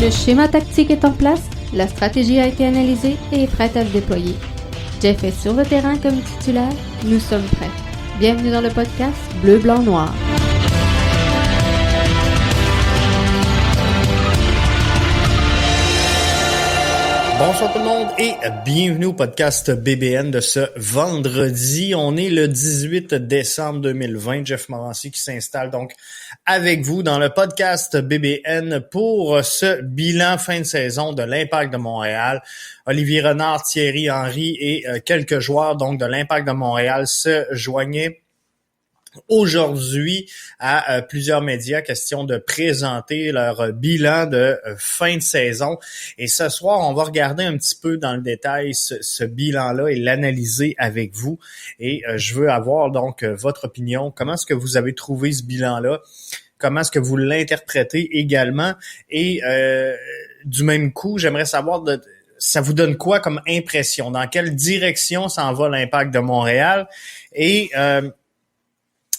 Le schéma tactique est en place, la stratégie a été analysée et est prête à se déployer. Jeff est sur le terrain comme titulaire, nous sommes prêts. Bienvenue dans le podcast Bleu, Blanc, Noir. Bonsoir tout le monde et bienvenue au podcast BBN de ce vendredi. On est le 18 décembre 2020. Jeff Morancy qui s'installe donc avec vous dans le podcast BBN pour ce bilan fin de saison de l'Impact de Montréal. Olivier Renard, Thierry Henry et quelques joueurs donc de l'Impact de Montréal se joignaient aujourd'hui à plusieurs médias, question de présenter leur bilan de fin de saison. Et ce soir, on va regarder un petit peu dans le détail ce bilan-là et l'analyser avec vous. Et je veux avoir donc votre opinion. Comment est-ce que vous avez trouvé ce bilan-là? Comment est-ce que vous l'interprétez également? Et du même coup, j'aimerais savoir ça vous donne quoi comme impression? Dans quelle direction s'en va l'Impact de Montréal? Et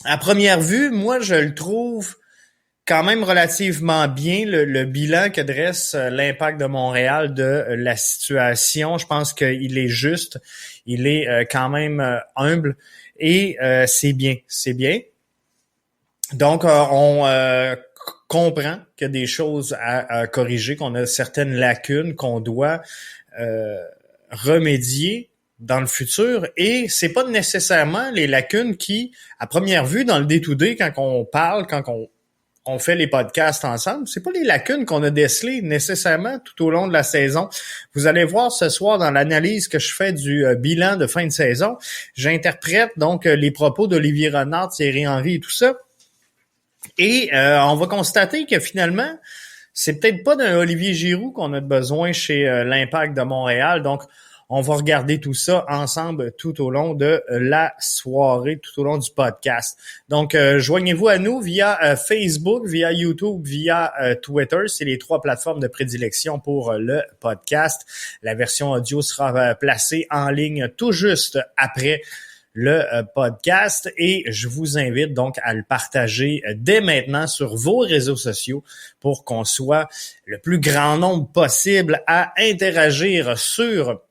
à première vue, moi, je le trouve quand même relativement bien, le bilan que dresse l'Impact de Montréal de la situation. Je pense qu'il est juste, il est quand même humble et c'est bien. Donc, on comprend qu'il y a des choses à corriger, qu'on a certaines lacunes qu'on doit remédier dans le futur, et c'est pas nécessairement les lacunes qui, à première vue, dans le day-to-day, quand on parle, quand on fait les podcasts ensemble, c'est pas les lacunes qu'on a décelées nécessairement tout au long de la saison. Vous allez voir ce soir dans l'analyse que je fais du bilan de fin de saison, j'interprète donc les propos d'Olivier Renard, Thierry Henry et tout ça, et on va constater que finalement, c'est peut-être pas d'un Olivier Giroud qu'on a besoin chez l'Impact de Montréal, donc on va regarder tout ça ensemble tout au long de la soirée, tout au long du podcast. Donc, joignez-vous à nous via Facebook, via YouTube, via Twitter. C'est les 3 plateformes de prédilection pour le podcast. La version audio sera placée en ligne tout juste après le podcast et je vous invite donc à le partager dès maintenant sur vos réseaux sociaux pour qu'on soit le plus grand nombre possible à interagir sur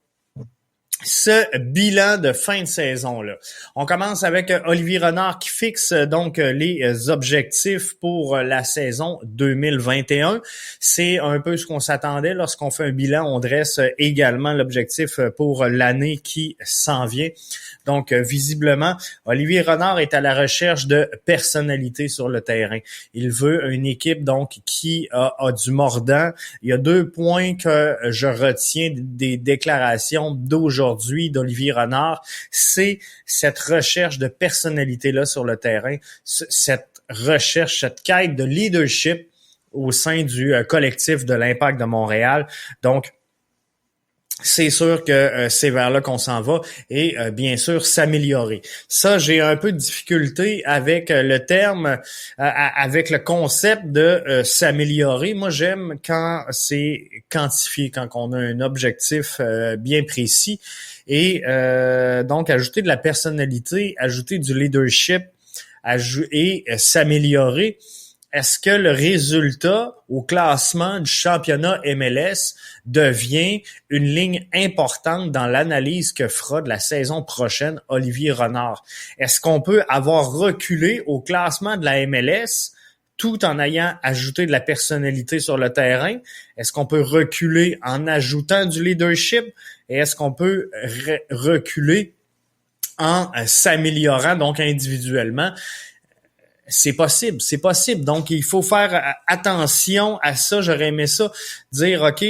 ce bilan de fin de saison-là. On commence avec Olivier Renard qui fixe donc les objectifs pour la saison 2021. C'est un peu ce qu'on s'attendait lorsqu'on fait un bilan. On dresse également l'objectif pour l'année qui s'en vient. Donc, visiblement, Olivier Renard est à la recherche de personnalité sur le terrain. Il veut une équipe donc qui a du mordant. Il y a 2 points que je retiens des déclarations d'aujourd'hui d'Olivier Renard. C'est cette recherche de personnalité-là sur le terrain, cette recherche, cette quête de leadership au sein du collectif de l'Impact de Montréal. Donc, c'est sûr que c'est vers là qu'on s'en va et bien sûr s'améliorer. Ça, j'ai un peu de difficulté avec le terme, avec le concept de s'améliorer. Moi, j'aime quand c'est quantifié, quand on a un objectif bien précis et donc ajouter de la personnalité, ajouter du leadership et s'améliorer. Est-ce que le résultat au classement du championnat MLS devient une ligne importante dans l'analyse que fera de la saison prochaine Olivier Renard? Est-ce qu'on peut avoir reculé au classement de la MLS tout en ayant ajouté de la personnalité sur le terrain? Est-ce qu'on peut reculer en ajoutant du leadership? Et est-ce qu'on peut reculer en s'améliorant donc individuellement? C'est possible. Donc, il faut faire attention à ça. J'aurais aimé ça, dire, OK,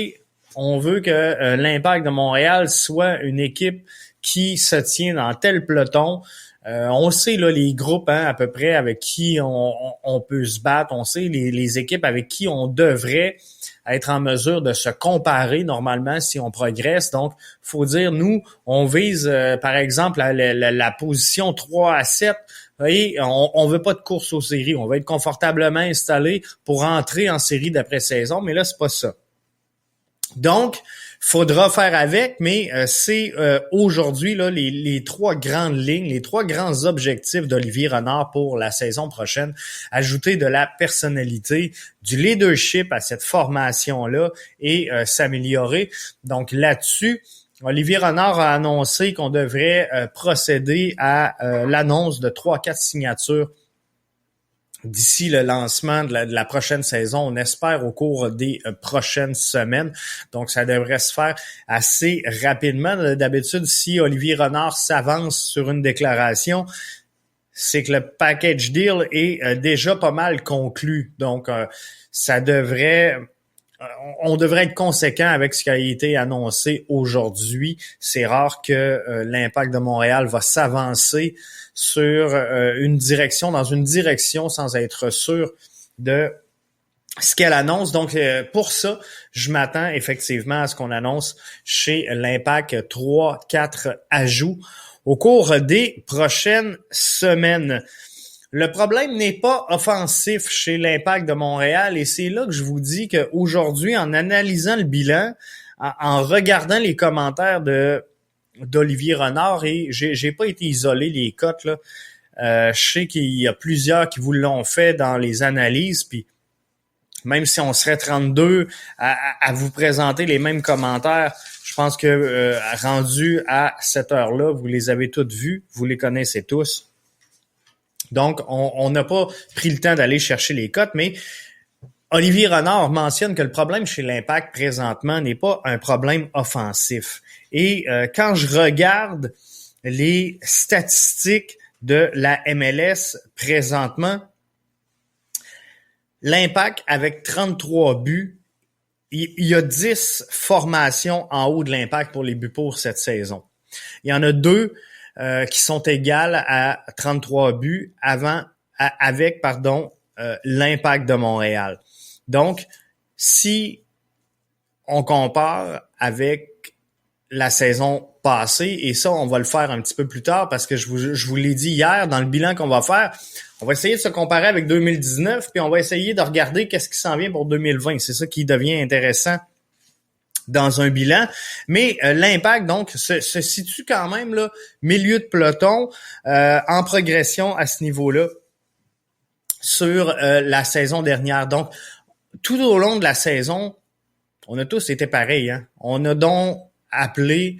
on veut que l'Impact de Montréal soit une équipe qui se tient dans tel peloton. On sait là les groupes à peu près avec qui on peut se battre. On sait les équipes avec qui on devrait être en mesure de se comparer normalement si on progresse. Donc, faut dire, nous, on vise, par exemple, la position 3 à 7. Vous voyez, on veut pas de course aux séries. On va être confortablement installé pour entrer en série d'après-saison, mais là, c'est pas ça. Donc, faudra faire avec, mais c'est aujourd'hui là les trois grandes lignes, les trois grands objectifs d'Olivier Renard pour la saison prochaine. Ajouter de la personnalité, du leadership à cette formation-là et s'améliorer. Donc là-dessus, Olivier Renard a annoncé qu'on devrait procéder à l'annonce de 3-4 signatures d'ici le lancement de la prochaine saison. On espère au cours des prochaines semaines. Donc, ça devrait se faire assez rapidement. D'habitude, si Olivier Renard s'avance sur une déclaration, c'est que le package deal est déjà pas mal conclu. Donc, ça devrait... On devrait être conséquent avec ce qui a été annoncé aujourd'hui. C'est rare que l'Impact de Montréal va s'avancer sur dans une direction sans être sûr de ce qu'elle annonce. Donc, pour ça, je m'attends effectivement à ce qu'on annonce chez l'Impact 3-4 ajouts au cours des prochaines semaines. Le problème n'est pas offensif chez l'Impact de Montréal et c'est là que je vous dis qu'aujourd'hui, en analysant le bilan, en regardant les commentaires d'Olivier Renard, et j'ai pas été isolé les cotes là, je sais qu'il y a plusieurs qui vous l'ont fait dans les analyses, puis même si on serait 32 à vous présenter les mêmes commentaires, je pense que rendu à cette heure-là, vous les avez toutes vues, vous les connaissez tous. Donc, on n'a pas pris le temps d'aller chercher les cotes, mais Olivier Renard mentionne que le problème chez l'Impact présentement n'est pas un problème offensif. Et quand je regarde les statistiques de la MLS présentement, l'Impact avec 33 buts, il y a 10 formations en haut de l'Impact pour les buts pour cette saison. Il y en a 2 qui sont égales à 33 buts avec l'Impact de Montréal. Donc, si on compare avec la saison passée, et ça, on va le faire un petit peu plus tard parce que je vous l'ai dit hier dans le bilan qu'on va faire, on va essayer de se comparer avec 2019 puis on va essayer de regarder qu'est-ce qui s'en vient pour 2020. C'est ça qui devient intéressant dans un bilan, mais l'Impact donc se situe quand même là milieu de peloton en progression à ce niveau-là sur la saison dernière. Donc tout au long de la saison, on a tous été pareils, hein? On a donc appelé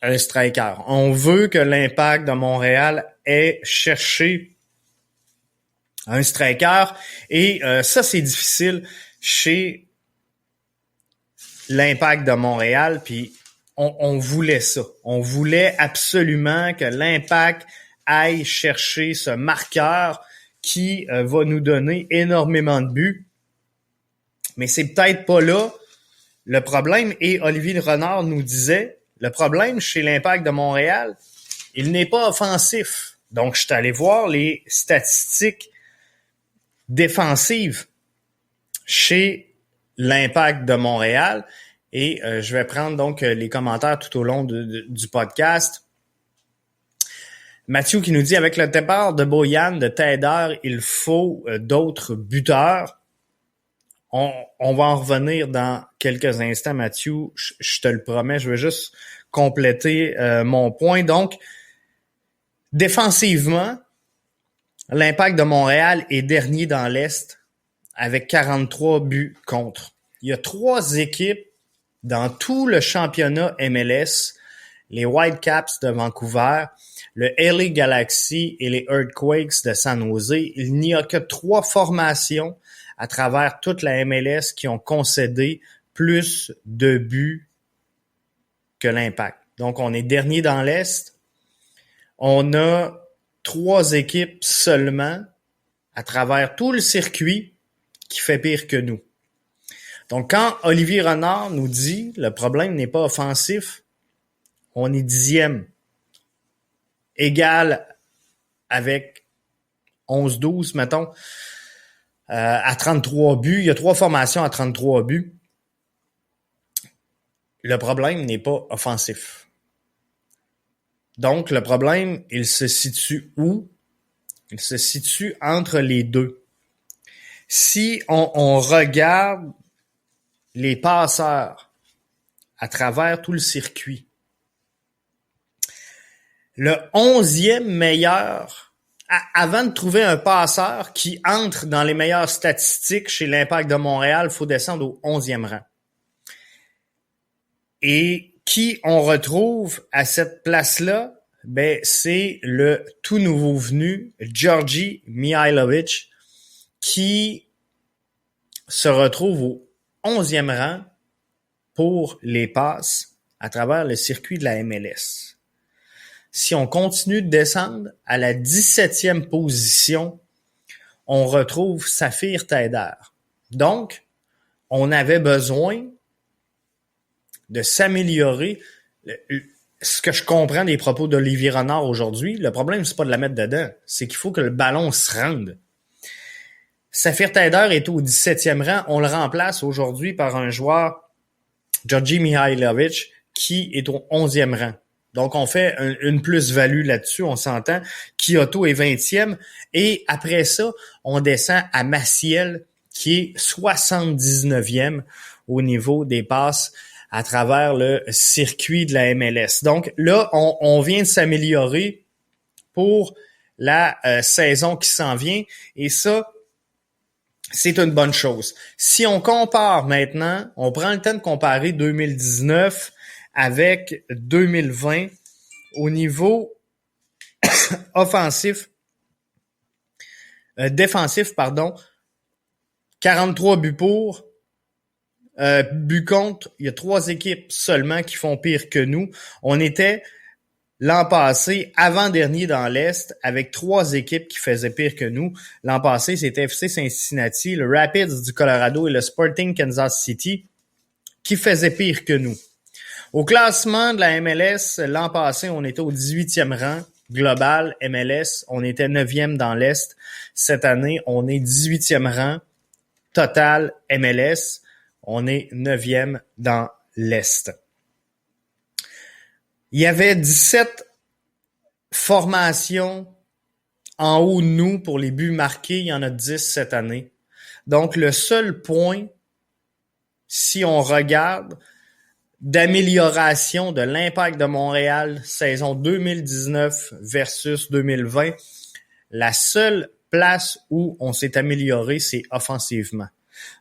un striker. On veut que l'Impact de Montréal ait cherché un striker et ça c'est difficile chez l'Impact de Montréal, puis on voulait ça. On voulait absolument que l'Impact aille chercher ce marqueur qui va nous donner énormément de buts. Mais c'est peut-être pas là le problème. Et Olivier Renard nous disait, le problème chez l'Impact de Montréal, il n'est pas offensif. Donc, je suis allé voir les statistiques défensives chez l'Impact de Montréal et je vais prendre donc les commentaires tout au long du podcast. Mathieu qui nous dit, avec le départ de Boyan, de Taider, il faut d'autres buteurs. On va en revenir dans quelques instants, Mathieu, je te le promets, je vais juste compléter mon point. Donc, défensivement, l'Impact de Montréal est dernier dans l'Est avec 43 buts contre. Il y a 3 équipes dans tout le championnat MLS, les Whitecaps de Vancouver, le LA Galaxy et les Earthquakes de San Jose. Il n'y a que 3 formations à travers toute la MLS qui ont concédé plus de buts que l'Impact. Donc, on est dernier dans l'Est. On a 3 équipes seulement à travers tout le circuit qui fait pire que nous. Donc, quand Olivier Renard nous dit le problème n'est pas offensif, on est 10e, égal avec 11-12, mettons, à 33 buts. Il y a 3 formations à 33 buts. Le problème n'est pas offensif. Donc, le problème, il se situe où? Il se situe entre les deux. Si on regarde les passeurs à travers tout le circuit. Le 11e meilleur, avant de trouver un passeur qui entre dans les meilleures statistiques chez l'Impact de Montréal, il faut descendre au 11e rang. Et qui on retrouve à cette place-là? Ben, c'est le tout nouveau venu, Georgi Mihailovic, qui se retrouve au 11e rang pour les passes à travers le circuit de la MLS. Si on continue de descendre, à la 17e position, on retrouve Saphir Taider. Donc, on avait besoin de s'améliorer. Ce que je comprends des propos d'Olivier Renard aujourd'hui, le problème, c'est pas de la mettre dedans, c'est qu'il faut que le ballon se rende. Saphir Taider est au 17e rang. On le remplace aujourd'hui par un joueur, Georgi Mihailovic, qui est au 11e rang. Donc, on fait une plus-value là-dessus, on s'entend. Kyoto est 20e. Et après ça, on descend à Maciel, qui est 79e au niveau des passes à travers le circuit de la MLS. Donc là, on vient de s'améliorer pour la saison qui s'en vient. Et ça, c'est une bonne chose. Si on compare maintenant, on prend le temps de comparer 2019 avec 2020 au niveau défensif, 43 buts pour, buts contre, il y a 3 équipes seulement qui font pire que nous. On était l'an passé avant-dernier dans l'Est avec 3 équipes qui faisaient pire que nous. L'an passé, c'était FC Cincinnati, le Rapids du Colorado et le Sporting Kansas City qui faisaient pire que nous. Au classement de la MLS, l'an passé, on était au 18e rang global MLS. On était 9e dans l'Est. Cette année, on est 18e rang total MLS. On est 9e dans l'Est. Il y avait 17 formations en haut de nous pour les buts marqués. Il y en a 10 cette année. Donc, le seul point, si on regarde, d'amélioration de l'Impact de Montréal saison 2019 versus 2020, la seule place où on s'est amélioré, c'est offensivement.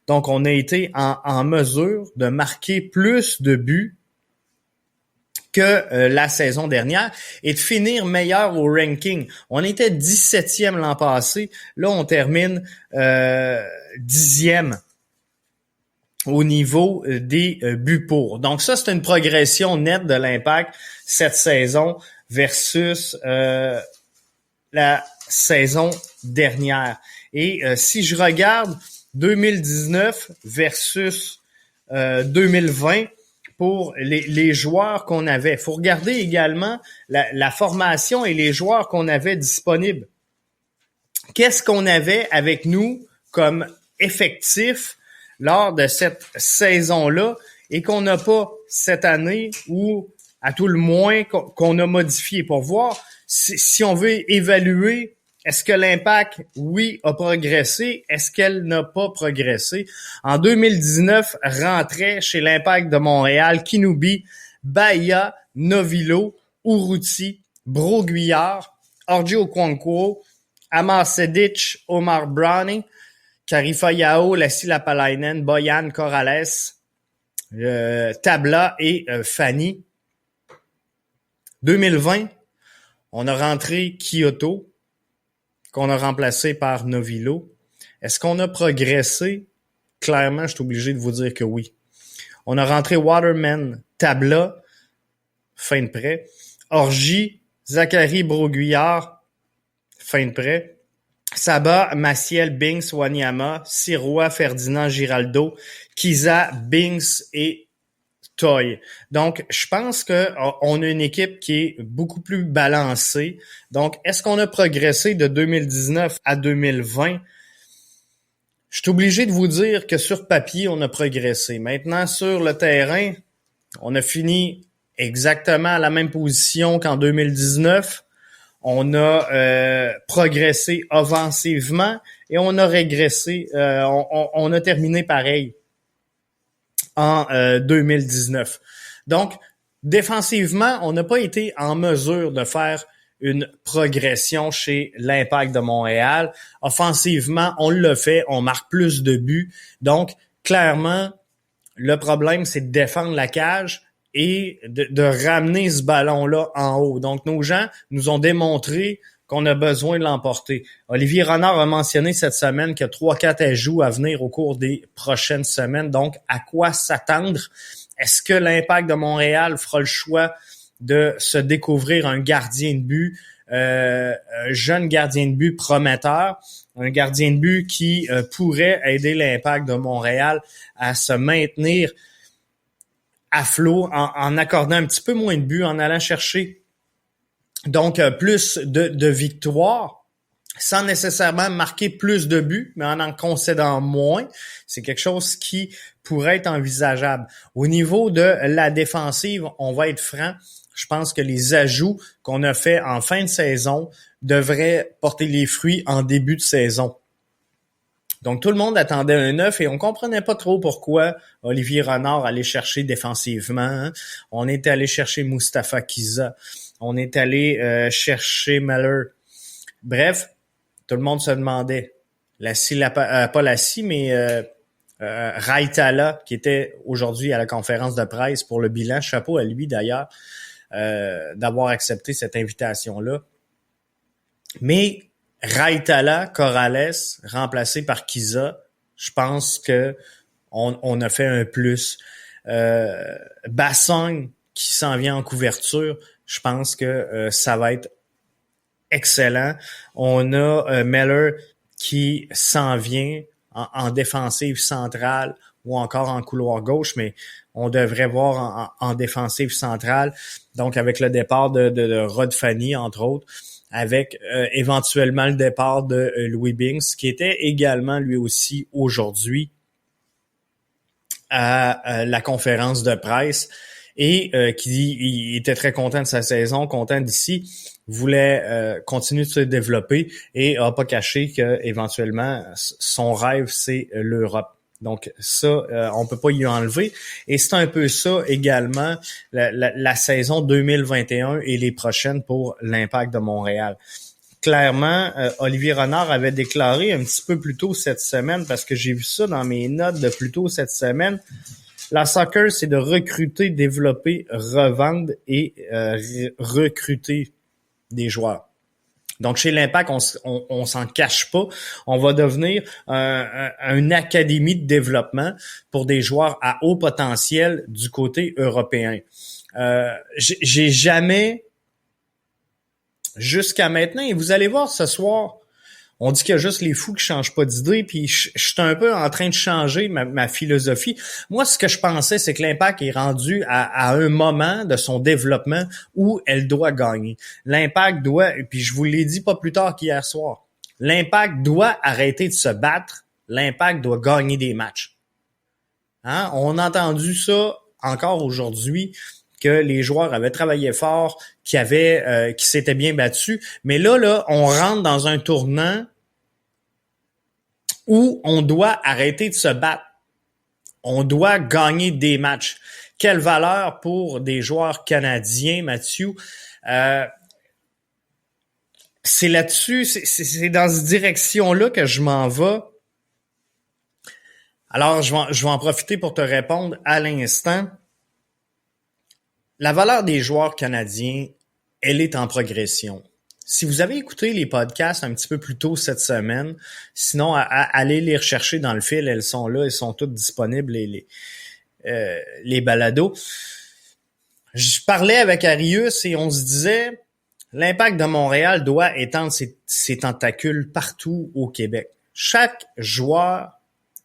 Donc, on a été en mesure de marquer plus de buts que la saison dernière et de finir meilleur au ranking. On était 17e l'an passé. Là, on termine 10e au niveau des buts pour. Donc ça, c'est une progression nette de l'Impact cette saison versus la saison dernière. Et si je regarde 2019 versus 2020 pour les joueurs qu'on avait, il faut regarder également la formation et les joueurs qu'on avait disponibles. Qu'est-ce qu'on avait avec nous comme effectif lors de cette saison-là et qu'on n'a pas cette année ou à tout le moins qu'on a modifié pour voir si on veut évaluer est-ce que l'Impact, oui, a progressé, est-ce qu'elle n'a pas progressé. En 2019, rentrait chez l'Impact de Montréal Kinoubi, Bahia, Novillo, Urruti, Broguillard, Orji Okonkwo, Amar Sedic, Omar Brownie, Karifa Yao, Lassi Lapalainen, Boyan Corrales, Tabla et Fanny. 2020, on a rentré Kyoto, qu'on a remplacé par Novillo. Est-ce qu'on a progressé? Clairement, je suis obligé de vous dire que oui. On a rentré Waterman, Tabla, fin de prêt. Orji, Zachary Broguillard, fin de prêt. Saba, Maciel, Binks, Wanyama, Sirois, Ferdinand, Giraldo, Kiza, Binks et Toy. Donc, je pense qu'on a une équipe qui est beaucoup plus balancée. Donc, est-ce qu'on a progressé de 2019 à 2020? Je suis obligé de vous dire que sur papier, on a progressé. Maintenant, sur le terrain, on a fini exactement à la même position qu'en 2019. On a progressé offensivement et on a régressé. On a terminé pareil en 2019. Donc, défensivement, on n'a pas été en mesure de faire une progression chez l'Impact de Montréal. Offensivement, on le fait, on marque plus de buts. Donc, clairement, le problème, c'est de défendre la cage et de ramener ce ballon-là en haut. Donc, nos gens nous ont démontré qu'on a besoin de l'emporter. Olivier Renard a mentionné cette semaine qu'il y a 3-4 ajouts à venir au cours des prochaines semaines. Donc, à quoi s'attendre? Est-ce que l'Impact de Montréal fera le choix de se découvrir un gardien de but, un jeune gardien de but prometteur, un gardien de but qui pourrait aider l'Impact de Montréal à se maintenir à flot en accordant un petit peu moins de buts, en allant chercher donc plus de victoires, sans nécessairement marquer plus de buts, mais en concédant moins. C'est quelque chose qui pourrait être envisageable. Au niveau de la défensive, on va être franc, je pense que les ajouts qu'on a faits en fin de saison devraient porter les fruits en début de saison. Donc, tout le monde attendait un 9 et on comprenait pas trop pourquoi Olivier Renard allait chercher défensivement. Hein. On est allé chercher Mustapha Kiza. On est allé chercher Meller. Bref, tout le monde se demandait. Pas Lassie, mais Raitala, qui était aujourd'hui à la conférence de presse pour le bilan. Chapeau à lui, d'ailleurs, d'avoir accepté cette invitation-là. Mais Raitala, Corrales, remplacé par Kiza, je pense que on a fait un plus. Bassong, qui s'en vient en couverture, je pense que ça va être excellent. On a Meller qui s'en vient en défensive centrale ou encore en couloir gauche, mais on devrait voir en défensive centrale, donc avec le départ de Rod Fanny, entre autres, avec éventuellement le départ de Louis Binks, qui était également lui aussi aujourd'hui à la conférence de presse et qui était très content de sa saison, content d'ici, voulait continuer de se développer et a pas caché que éventuellement son rêve c'est l'Europe. Donc ça, on peut pas y enlever. Et c'est un peu ça également la saison 2021 et les prochaines pour l'Impact de Montréal. Clairement, Olivier Renard avait déclaré un petit peu plus tôt cette semaine, parce que j'ai vu ça dans mes notes de plus tôt cette semaine, la soccer, c'est de recruter, développer, revendre et recruter des joueurs. Donc, chez l'Impact, on s'en cache pas. On va devenir une académie de développement pour des joueurs à haut potentiel du côté européen. J'ai jamais, jusqu'à maintenant, et vous allez voir ce soir, on dit qu'il y a juste les fous qui changent pas d'idée, puis je suis un peu en train de changer ma philosophie. Moi, ce que je pensais, c'est que l'Impact est rendu à un moment de son développement où elle doit gagner. L'Impact doit, et puis je vous l'ai dit pas plus tard qu'hier soir, l'Impact doit arrêter de se battre, l'Impact doit gagner des matchs. Hein? On a entendu ça encore aujourd'hui, que les joueurs avaient travaillé fort, qui s'étaient bien battus. Mais là, on rentre dans un tournant où on doit arrêter de se battre. On doit gagner des matchs. Quelle valeur pour des joueurs canadiens, Mathieu? C'est là-dessus, c'est dans cette direction-là que je m'en vais. Alors, je vais en profiter pour te répondre à l'instant. La valeur des joueurs canadiens, elle est en progression. Si vous avez écouté les podcasts un petit peu plus tôt cette semaine, sinon allez les rechercher dans le fil, elles sont là, elles sont toutes disponibles, les balados. Je parlais avec Arius et on se disait, l'Impact de Montréal doit étendre ses tentacules partout au Québec. Chaque joueur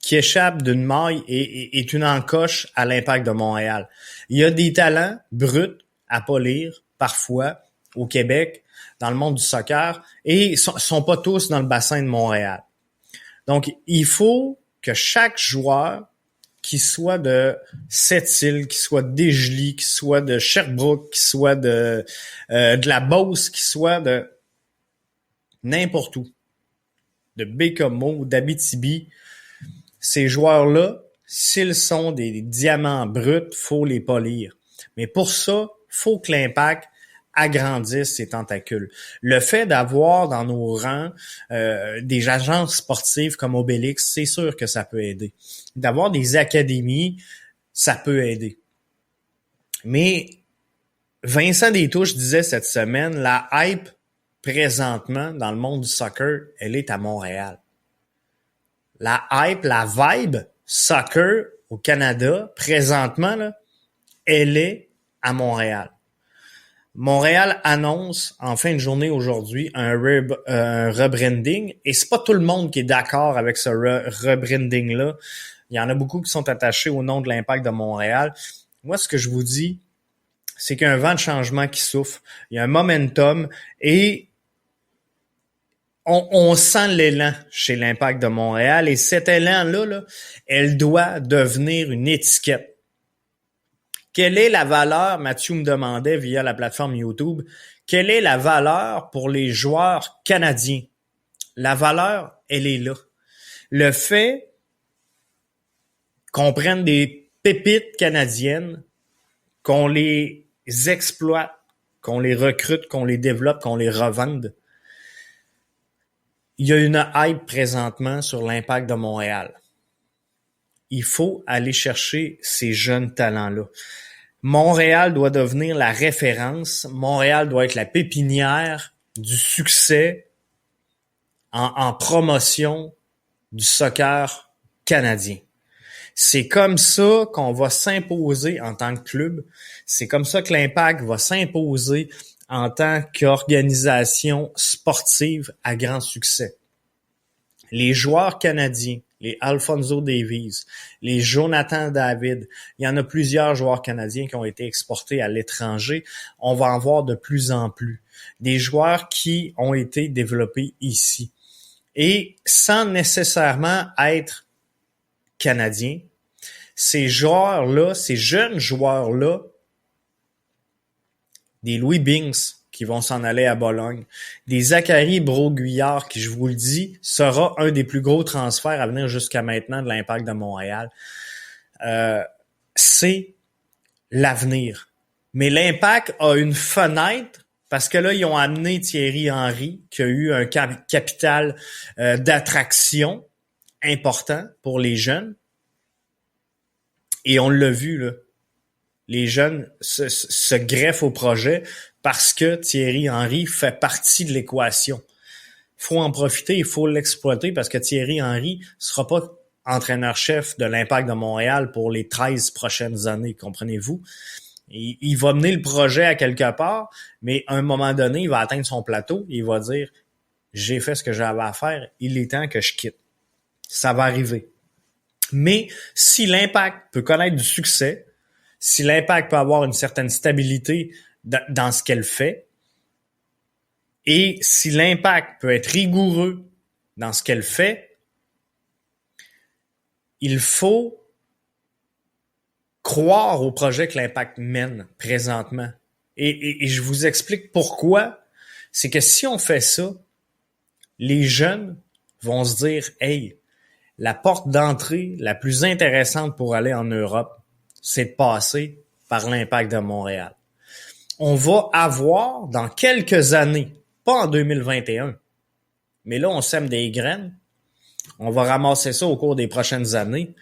qui échappe d'une maille est une encoche à l'Impact de Montréal. Il y a des talents bruts à polir, parfois, au Québec, dans le monde du soccer, et sont pas tous dans le bassin de Montréal. Donc, il faut que chaque joueur, qui soit de Sept-Îles, qui soit de Desjolies, qui soit de Sherbrooke, qui soit de la Beauce, qui soit de n'importe où, de Bécomo, d'Abitibi, ces joueurs-là, s'ils sont des diamants bruts, faut les polir. Mais pour ça, faut que l'Impact agrandisse ses tentacules. Le fait d'avoir dans nos rangs des agences sportives comme Obélix, c'est sûr que ça peut aider. D'avoir des académies, ça peut aider. Mais Vincent Destouches disait cette semaine, la hype présentement dans le monde du soccer, elle est à Montréal. La hype, la vibe soccer au Canada, présentement, là, elle est à Montréal. Montréal annonce en fin de journée aujourd'hui un rebranding et c'est pas tout le monde qui est d'accord avec ce rebranding-là. Il y en a beaucoup qui sont attachés au nom de l'Impact de Montréal. Moi, ce que je vous dis, c'est qu'il y a un vent de changement qui souffle. Il y a un momentum et on sent l'élan chez l'Impact de Montréal et cet élan-là, là, elle doit devenir une étiquette. Quelle est la valeur, Mathieu me demandait via la plateforme YouTube, quelle est la valeur pour les joueurs canadiens? La valeur, elle est là. Le fait qu'on prenne des pépites canadiennes, qu'on les exploite, qu'on les recrute, qu'on les développe, qu'on les revende, il y a une hype présentement sur l'Impact de Montréal. Il faut aller chercher ces jeunes talents-là. Montréal doit devenir la référence. Montréal doit être la pépinière du succès en promotion du soccer canadien. C'est comme ça qu'on va s'imposer en tant que club. C'est comme ça que l'Impact va s'imposer en tant qu'organisation sportive à grand succès. Les joueurs canadiens, les Alphonso Davies, les Jonathan David, il y en a plusieurs joueurs canadiens qui ont été exportés à l'étranger. On va en voir de plus en plus. Des joueurs qui ont été développés ici. Et sans nécessairement être canadiens, ces joueurs-là, ces jeunes joueurs-là, des Louis Binks qui vont s'en aller à Bologne, des Zachary Broguillard qui, je vous le dis, sera un des plus gros transferts à venir jusqu'à maintenant de l'Impact de Montréal. C'est l'avenir. Mais l'Impact a une fenêtre parce que là, ils ont amené Thierry Henry qui a eu un capital d'attraction important pour les jeunes. Et on l'a vu, là. Les jeunes se greffent au projet parce que Thierry Henry fait partie de l'équation. Il faut en profiter, il faut l'exploiter parce que Thierry Henry ne sera pas entraîneur-chef de l'Impact de Montréal pour les 13 prochaines années, comprenez-vous? Il va mener le projet à quelque part, mais à un moment donné, il va atteindre son plateau et il va dire « J'ai fait ce que j'avais à faire, il est temps que je quitte. » Ça va arriver. Mais si l'Impact peut connaître du succès, si l'Impact peut avoir une certaine stabilité dans ce qu'elle fait, et si l'Impact peut être rigoureux dans ce qu'elle fait, il faut croire au projet que l'Impact mène présentement. Et je vous explique pourquoi. C'est que si on fait ça, les jeunes vont se dire « Hey, la porte d'entrée la plus intéressante pour aller en Europe, c'est de passer par l'Impact de Montréal. » On va avoir dans quelques années, pas en 2021, mais là, on sème des graines. On va ramasser ça au cours des prochaines années.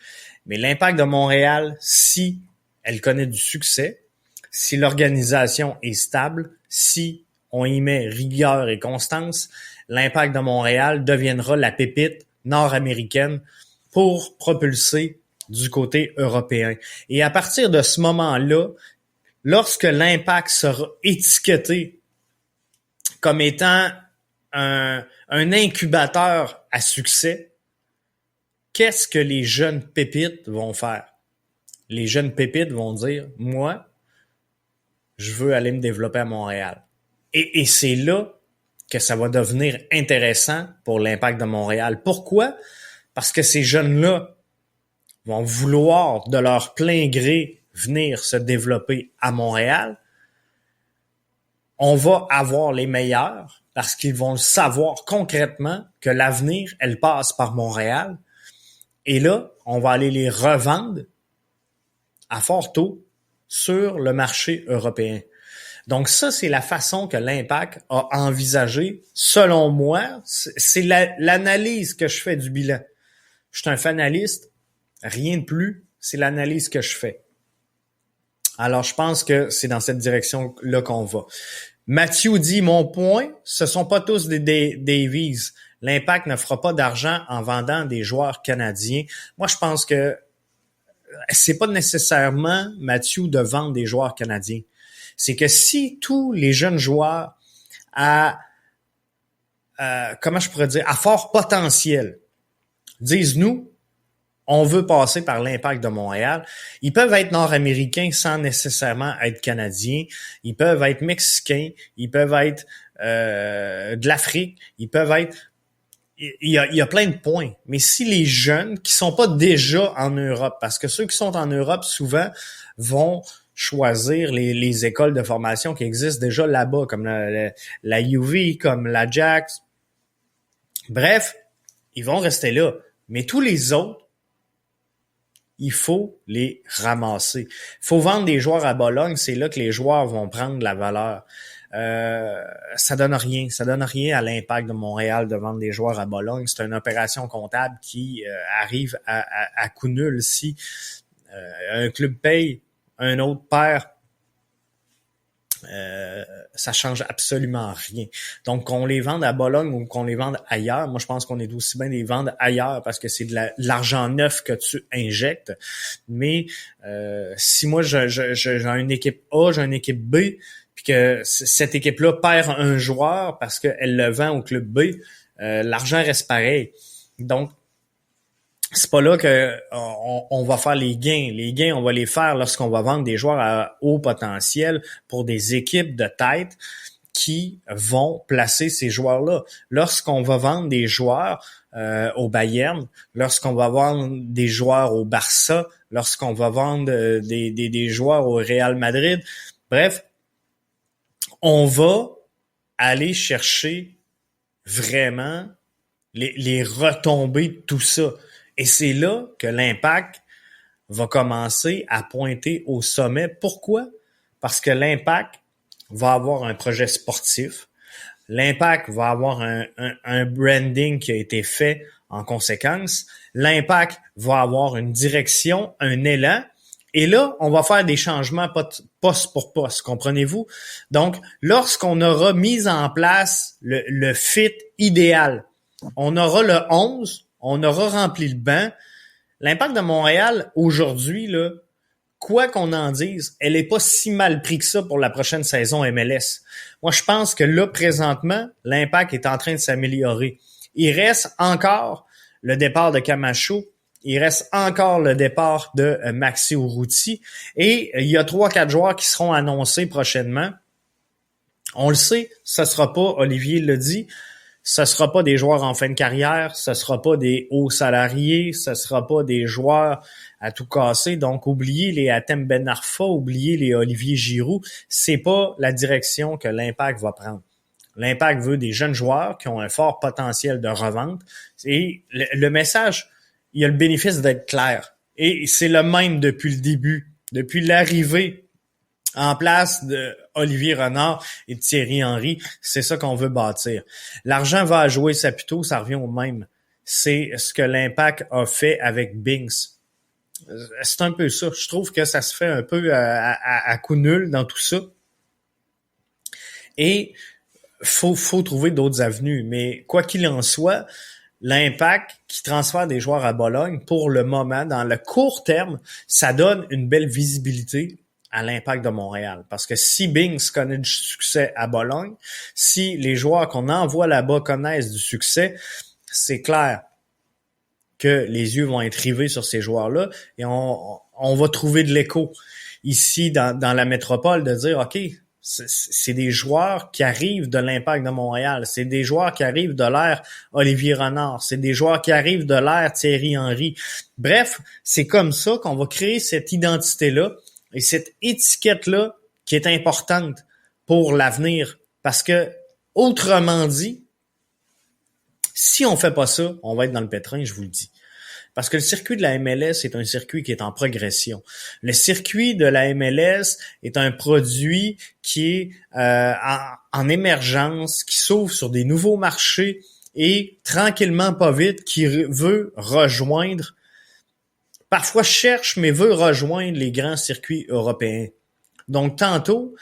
Mais l'Impact de Montréal, si elle connaît du succès, si l'organisation est stable, si on y met rigueur et constance, l'Impact de Montréal deviendra la pépite nord-américaine pour propulser du côté européen. Et à partir de ce moment-là, lorsque l'Impact sera étiqueté comme étant un incubateur à succès, qu'est-ce que les jeunes pépites vont faire? Les jeunes pépites vont dire, moi, je veux aller me développer à Montréal. Et c'est là que ça va devenir intéressant pour l'Impact de Montréal. Pourquoi? Parce que ces jeunes-là vont vouloir de leur plein gré venir se développer à Montréal. On va avoir les meilleurs parce qu'ils vont savoir concrètement que l'avenir, elle passe par Montréal. Et là, on va aller les revendre à fort taux sur le marché européen. Donc ça, c'est la façon que l'Impact a envisagé. Selon moi, c'est l'analyse que je fais du bilan. Je suis un fanaliste, rien de plus, c'est l'analyse que je fais. Alors, je pense que c'est dans cette direction-là qu'on va. Mathieu dit, mon point, ce sont pas tous des Davies. L'Impact ne fera pas d'argent en vendant des joueurs canadiens. Moi, je pense que c'est pas nécessairement, Mathieu, de vendre des joueurs canadiens. C'est que si tous les jeunes joueurs comment je pourrais dire, à fort potentiel, disent nous, on veut passer par l'Impact de Montréal. Ils peuvent être nord-américains sans nécessairement être canadiens. Ils peuvent être mexicains. Ils peuvent être de l'Afrique. Ils peuvent être... Il y a plein de points. Mais si les jeunes qui sont pas déjà en Europe, parce que ceux qui sont en Europe, souvent, vont choisir les écoles de formation qui existent déjà là-bas, comme la UV, comme l'Ajax. Bref, ils vont rester là. Mais tous les autres, il faut les ramasser. Il faut vendre des joueurs à Bologne, c'est là que les joueurs vont prendre de la valeur. Ça donne rien. Ça donne rien à l'Impact de Montréal de vendre des joueurs à Bologne. C'est une opération comptable qui arrive à coup nul. Si un club paye, un autre perd, ça change absolument rien. Donc, qu'on les vende à Bologne ou qu'on les vende ailleurs, moi, je pense qu'on est aussi bien les vendre ailleurs parce que c'est de l'argent neuf que tu injectes. Mais si moi, j'ai une équipe A, j'ai une équipe B, puis que cette équipe-là perd un joueur parce qu'elle le vend au club B, l'argent reste pareil. Donc, c'est pas là que on va faire les gains. Les gains, on va les faire lorsqu'on va vendre des joueurs à haut potentiel pour des équipes de tête qui vont placer ces joueurs-là. Lorsqu'on va vendre des joueurs au Bayern, lorsqu'on va vendre des joueurs au Barça, lorsqu'on va vendre des joueurs au Real Madrid, bref, on va aller chercher vraiment les retombées de tout ça. Et c'est là que l'Impact va commencer à pointer au sommet. Pourquoi? Parce que l'Impact va avoir un projet sportif. L'Impact va avoir un branding qui a été fait en conséquence. L'Impact va avoir une direction, un élan. Et là, on va faire des changements poste pour poste, comprenez-vous? Donc, lorsqu'on aura mis en place le fit idéal, on aura le 11, on aura rempli le banc. L'Impact de Montréal, aujourd'hui, là, quoi qu'on en dise, elle est pas si mal pris que ça pour la prochaine saison MLS. Moi, je pense que là, présentement, l'Impact est en train de s'améliorer. Il reste encore le départ de Camacho. Il reste encore le départ de Maxi Urruti. Et il y a 3-4 joueurs qui seront annoncés prochainement. On le sait, ça sera pas, Olivier l'a dit, ce sera pas des joueurs en fin de carrière, ce sera pas des hauts salariés, ce sera pas des joueurs à tout casser. Donc, oubliez les Hatem Ben Arfa, oubliez les Olivier Giroud. C'est pas la direction que l'Impact va prendre. L'Impact veut des jeunes joueurs qui ont un fort potentiel de revente. Et le message, il y a le bénéfice d'être clair. Et c'est le même depuis le début, depuis l'arrivée en place de Olivier Renard et de Thierry Henry. C'est ça qu'on veut bâtir. L'argent va jouer Saputo, ça revient au même. C'est ce que l'Impact a fait avec Binks. C'est un peu ça. Je trouve que ça se fait un peu à coup nul dans tout ça. Et faut trouver d'autres avenues. Mais quoi qu'il en soit, l'Impact qui transfère des joueurs à Bologne, pour le moment, dans le court terme, ça donne une belle visibilité à l'Impact de Montréal. Parce que si Binks connaît du succès à Bologne, si les joueurs qu'on envoie là-bas connaissent du succès, c'est clair que les yeux vont être rivés sur ces joueurs-là et on va trouver de l'écho ici dans la métropole de dire, OK, c'est des joueurs qui arrivent de l'Impact de Montréal, c'est des joueurs qui arrivent de l'ère Olivier Renard, c'est des joueurs qui arrivent de l'ère Thierry Henry. Bref, c'est comme ça qu'on va créer cette identité-là et cette étiquette-là qui est importante pour l'avenir. Parce que, autrement dit, si on fait pas ça, on va être dans le pétrin, je vous le dis. Parce que le circuit de la MLS est un circuit qui est en progression. Le circuit de la MLS est un produit qui est en émergence, qui s'ouvre sur des nouveaux marchés et tranquillement, pas vite, qui veut rejoindre, parfois cherche, mais veut rejoindre les grands circuits européens. Donc, tantôt,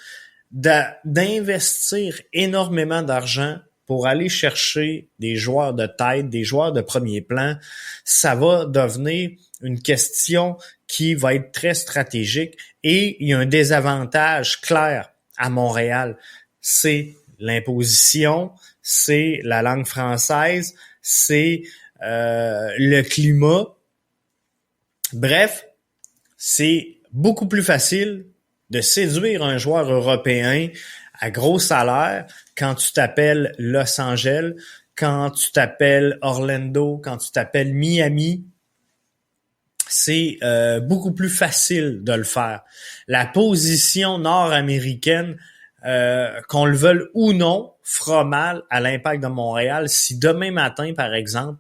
d'investir énormément d'argent pour aller chercher des joueurs de tête, des joueurs de premier plan, ça va devenir une question qui va être très stratégique et il y a un désavantage clair à Montréal. C'est l'imposition, c'est la langue française, c'est le climat. Bref, c'est beaucoup plus facile de séduire un joueur européen à gros salaire quand tu t'appelles Los Angeles, quand tu t'appelles Orlando, quand tu t'appelles Miami. C'est beaucoup plus facile de le faire. La position nord-américaine, qu'on le veuille ou non, fera mal à l'Impact de Montréal. Si demain matin, par exemple,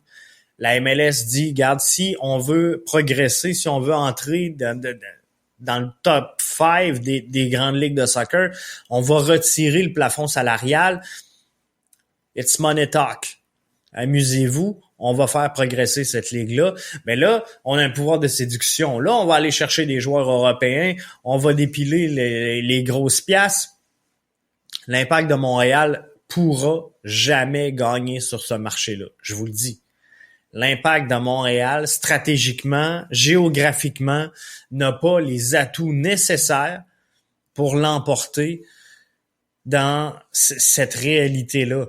la MLS dit, regarde, si on veut progresser, si on veut entrer dans le top 5 des grandes ligues de soccer, on va retirer le plafond salarial. It's money talk. Amusez-vous, on va faire progresser cette ligue-là. Mais là, on a un pouvoir de séduction. Là, on va aller chercher des joueurs européens, on va dépiler les grosses piastres. L'Impact de Montréal pourra jamais gagner sur ce marché-là, je vous le dis. L'Impact de Montréal, stratégiquement, géographiquement, n'a pas les atouts nécessaires pour l'emporter dans cette réalité-là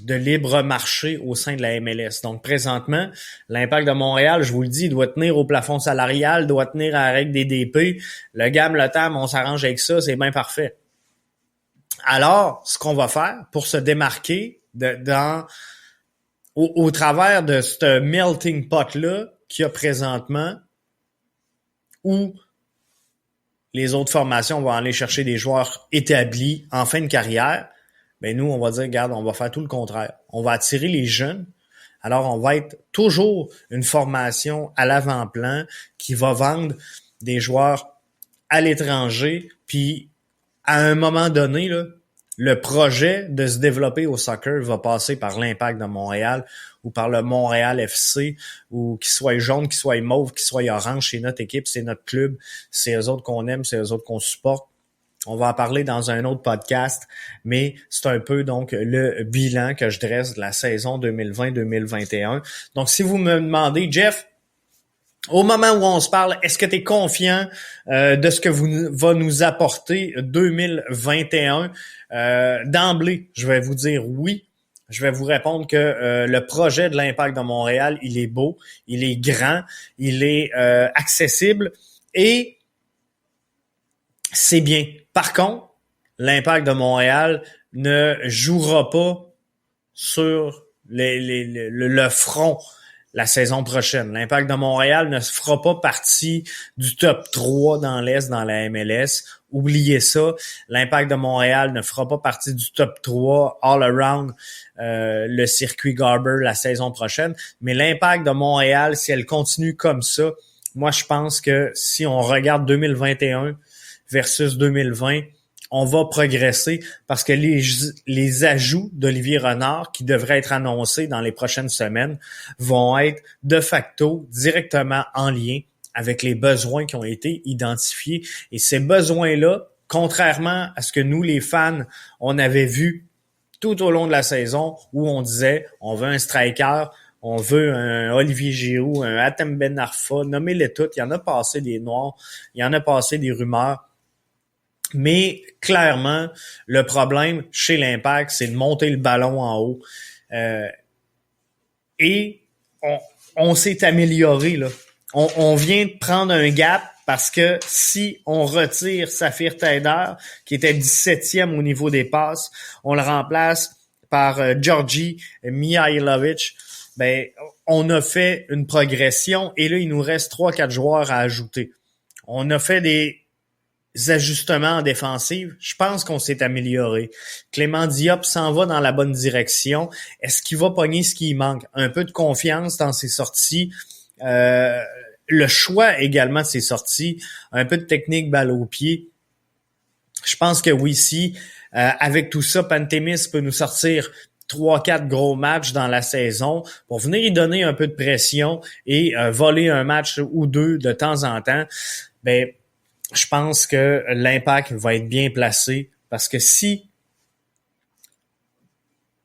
de libre marché au sein de la MLS. Donc, présentement, l'Impact de Montréal, je vous le dis, doit tenir au plafond salarial, doit tenir à la règle des DP. Le gamme, le TAM, on s'arrange avec ça, c'est bien parfait. Alors, ce qu'on va faire pour se démarquer au travers de ce melting pot-là qu'il y a présentement, où les autres formations vont aller chercher des joueurs établis en fin de carrière, ben nous, on va dire, regarde, on va faire tout le contraire. On va attirer les jeunes. Alors, on va être toujours une formation à l'avant-plan qui va vendre des joueurs à l'étranger, puis à un moment donné, là, le projet de se développer au soccer va passer par l'Impact de Montréal ou par le Montréal FC, ou qu'il soit jaune, qu'il soit mauve, qu'il soit orange. C'est notre équipe, c'est notre club, c'est eux autres qu'on aime, c'est eux autres qu'on supporte. On va en parler dans un autre podcast, mais c'est un peu donc le bilan que je dresse de la saison 2020-2021. Donc, si vous me demandez, Jeff, au moment où on se parle, est-ce que tu es confiant de ce que va nous apporter 2021? D'emblée, je vais vous dire oui. Je vais vous répondre que le projet de l'Impact de Montréal, il est beau, il est grand, il est accessible et c'est bien. Par contre, l'Impact de Montréal ne jouera pas sur le front la saison prochaine. L'Impact de Montréal ne fera pas partie du top 3 dans l'Est, dans la MLS. Oubliez ça. L'Impact de Montréal ne fera pas partie du top 3 all around le circuit Garber la saison prochaine. Mais l'Impact de Montréal, si elle continue comme ça, moi je pense que si on regarde 2021 versus 2020, on va progresser parce que les ajouts d'Olivier Renard qui devraient être annoncés dans les prochaines semaines vont être de facto directement en lien avec les besoins qui ont été identifiés. Et ces besoins-là, contrairement à ce que nous, les fans, on avait vu tout au long de la saison où on disait on veut un striker, on veut un Olivier Giroud, un Hatem Ben Arfa, nommez-les toutes. Il y en a passé des noirs, il y en a passé des rumeurs. Mais clairement, le problème chez l'Impact, c'est de monter le ballon en haut. Et on s'est amélioré, là. On vient de prendre un gap parce que si on retire Safir Taider, qui était 17e au niveau des passes, on le remplace par Georgi Mihailovic, ben on a fait une progression et là, il nous reste 3-4 joueurs à ajouter. On a fait des ajustements en défensive, je pense qu'on s'est amélioré. Clément Diop s'en va dans la bonne direction. Est-ce qu'il va pogner ce qui manque? Un peu de confiance dans ses sorties, Le choix également de ses sorties, un peu de technique balle au pied. Je pense que oui, si avec tout ça, Pantémis peut nous sortir 3-4 gros matchs dans la saison pour venir y donner un peu de pression et voler un match ou deux de temps en temps, ben je pense que l'Impact va être bien placé parce que si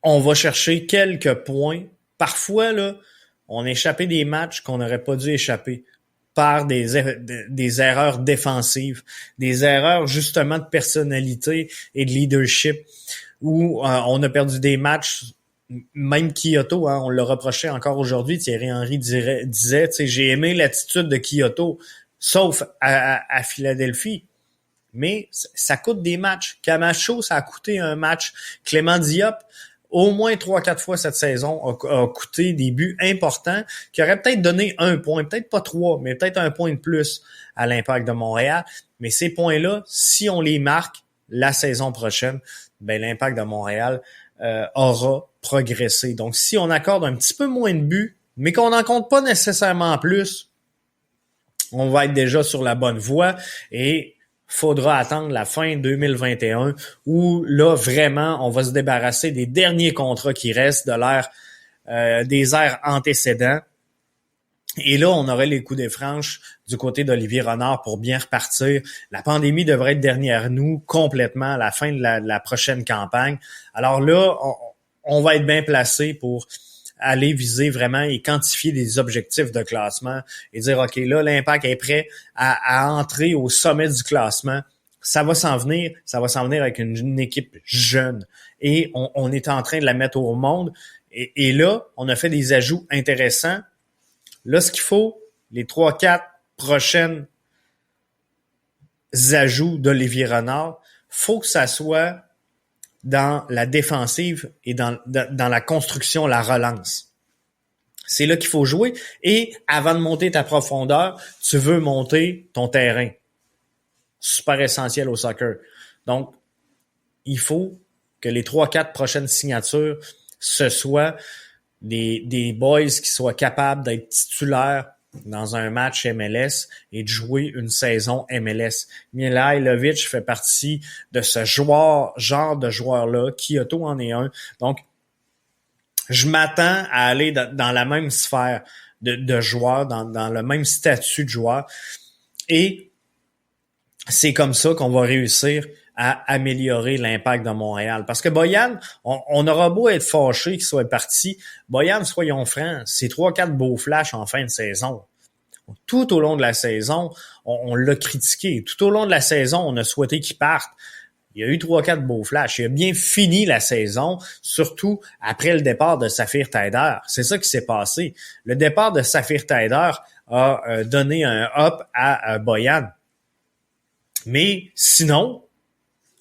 on va chercher quelques points, parfois là, on a échappé des matchs qu'on n'aurait pas dû échapper par des erreurs défensives, des erreurs justement de personnalité et de leadership, où on a perdu des matchs, même Kyoto, on l'a reproché encore aujourd'hui, Thierry Henry disait, j'ai aimé l'attitude de Kyoto, sauf à Philadelphie. Mais ça coûte des matchs. Camacho, ça a coûté un match. Clément Diop, au moins 3-4 fois cette saison, a coûté des buts importants qui auraient peut-être donné 1 point, peut-être pas 3, mais peut-être 1 point de plus à l'Impact de Montréal. Mais ces points-là, si on les marque la saison prochaine, ben l'Impact de Montréal aura progressé. Donc, si on accorde un petit peu moins de buts, mais qu'on n'en compte pas nécessairement plus, on va être déjà sur la bonne voie et faudra attendre la fin 2021 où là, vraiment, on va se débarrasser des derniers contrats qui restent de l'ère des ères antécédents. Et là, on aurait les coups des franches du côté d'Olivier Renard pour bien repartir. La pandémie devrait être derrière nous complètement à la fin de la prochaine campagne. Alors là, on va être bien placé pour aller viser vraiment et quantifier des objectifs de classement et dire, OK, là, l'Impact est prêt à entrer au sommet du classement. Ça va s'en venir avec une équipe jeune. Et on est en train de la mettre au monde. Et là, on a fait des ajouts intéressants. Là, ce qu'il faut, les 3-4 prochaines ajouts d'Olivier Renard, faut que ça soit dans la défensive et dans la construction, la relance. C'est là qu'il faut jouer. Et avant de monter ta profondeur, tu veux monter ton terrain. Super essentiel au soccer. Donc, il faut que les 3-4 prochaines signatures, ce soit des boys qui soient capables d'être titulaires dans un match MLS et de jouer une saison MLS. Mihajlovic fait partie de ce genre de joueur-là. Kyoto en est un. Donc, je m'attends à aller dans la même sphère de joueurs, dans le même statut de joueur. Et c'est comme ça qu'on va réussir à améliorer l'Impact de Montréal. Parce que Boyan, on aura beau être fâché qu'il soit parti. Boyan, soyons francs, c'est 3-4 beaux flashs en fin de saison. Tout au long de la saison, on l'a critiqué. Tout au long de la saison, on a souhaité qu'il parte. Il y a eu 3-4 beaux flashs. Il a bien fini la saison, surtout après le départ de Saphir Taider. C'est ça qui s'est passé. Le départ de Saphir Taider a donné un up à Boyan. Mais sinon,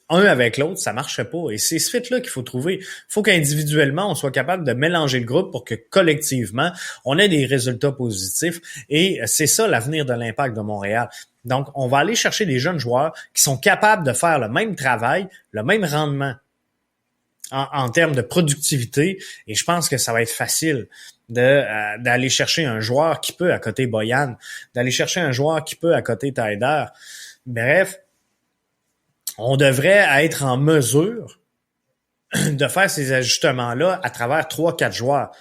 un avec l'autre, ça marchait pas. Et c'est ce fit-là qu'il faut trouver. Il faut qu'individuellement, on soit capable de mélanger le groupe pour que collectivement, on ait des résultats positifs. Et c'est ça l'avenir de l'Impact de Montréal. Donc, on va aller chercher des jeunes joueurs qui sont capables de faire le même travail, le même rendement en termes de productivité. Et je pense que ça va être facile d'aller chercher un joueur qui peut à côté Boyan, d'aller chercher un joueur qui peut à côté Taider. Bref, on devrait être en mesure de faire ces ajustements-là à travers 3-4 joueurs.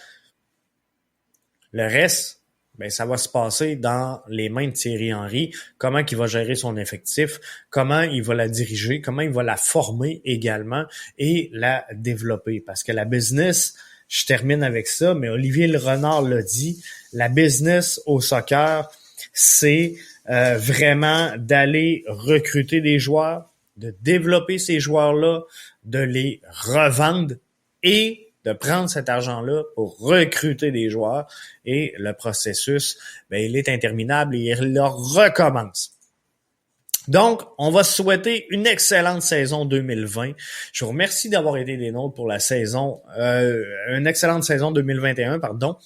Le reste, ben ça va se passer dans les mains de Thierry Henry. Comment il va gérer son effectif, comment il va la diriger, comment il va la former également et la développer. Parce que la business, je termine avec ça, mais Olivier Renard l'a dit, la business au soccer, c'est vraiment d'aller recruter des joueurs, de développer ces joueurs-là, de les revendre et de prendre cet argent-là pour recruter des joueurs. Et le processus, ben, il est interminable et il recommence. Donc, on va se souhaiter une excellente saison 2020. Je vous remercie d'avoir été des nôtres pour la saison, une excellente saison 2021, pardon.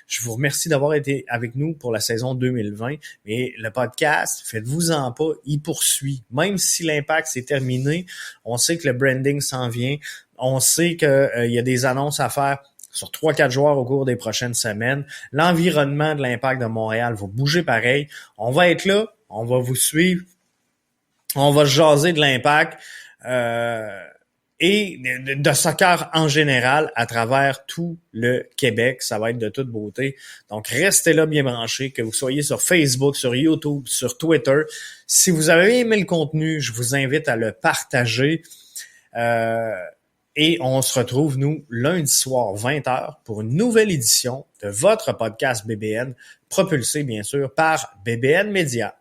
Je vous remercie d'avoir été avec nous pour la saison 2020. Et le podcast, faites-vous-en pas, il poursuit. Même si l'impact s'est terminé, on sait que le branding s'en vient. On sait qu'il y a des annonces à faire sur 3-4 joueurs au cours des prochaines semaines. L'environnement de l'Impact de Montréal va bouger pareil. On va être là, on va vous suivre, on va jaser de l'Impact et de soccer en général à travers tout le Québec. Ça va être de toute beauté. Donc, restez là bien branchés, que vous soyez sur Facebook, sur YouTube, sur Twitter. Si vous avez aimé le contenu, je vous invite à le partager. Et on se retrouve, nous, lundi soir, 20h, pour une nouvelle édition de votre podcast BBN, propulsé, bien sûr, par BBN Media.